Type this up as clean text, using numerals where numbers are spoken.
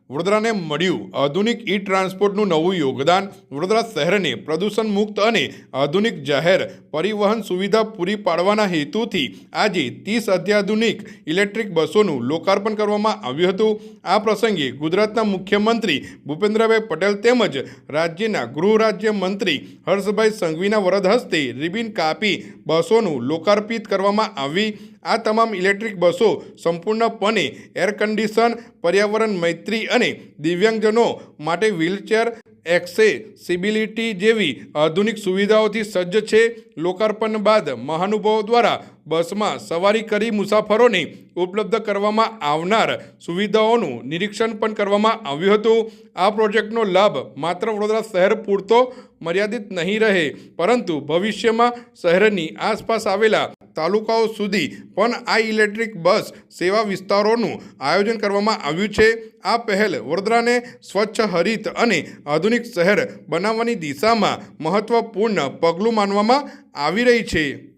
વડોદરાને મળ્યું આધુનિક ઈ ટ્રાન્સપોર્ટનું નવું યોગદાન। વડોદરા શહેરને પ્રદૂષણ મુક્ત અને આધુનિક જાહેર પરિવહન સુવિધા પૂરી પાડવાના હેતુથી આજે 30 અત્યાધુનિક ઇલેક્ટ્રિક બસોનું લોકાર્પણ કરવામાં આવ્યું હતું। આ પ્રસંગે ગુજરાતના મુખ્યમંત્રી ભૂપેન્દ્રભાઈ પટેલ તેમજ રાજ્યના ગૃહ રાજ્ય મંત્રી હર્ષભાઈ સંઘવીના વરદ હસ્તે રિબિન કાપી બસોનું લોકાર્પિત કરવામાં આવી। આ તમામ ઇલેક્ટ્રિક બસો સંપૂર્ણપણે એર કન્ડિશન, પર્યાવરણ મૈત્રી અને દિવ્યાંગજનો માટે વ્હીલચેર એક્સેસિબિલિટી જેવી આધુનિક સુવિધાઓથી સજ્જ છે। લોકાર્પણ બાદ મહાનુભાવો દ્વારા બસમાં સવારી કરી મુસાફરોને ઉપલબ્ધ કરવામાં આવનાર સુવિધાઓનું નિરીક્ષણ પણ કરવામાં આવ્યું હતું। આ પ્રોજેક્ટનો લાભ માત્ર વડોદરા શહેર પૂરતો મર્યાદિત નહીં રહે, પરંતુ ભવિષ્યમાં શહેરની આસપાસ આવેલા તાલુકાઓ સુધી પણ આ ઇલેક્ટ્રિક બસ સેવા વિસ્તારોનું આયોજન કરવામાં આવ્યું છે। આ પહેલ વડોદરાને સ્વચ્છ, હરિત અને આધુનિક શહેર બનાવવાની દિશામાં મહત્વપૂર્ણ પગલું માનવામાં આવી રહી છે।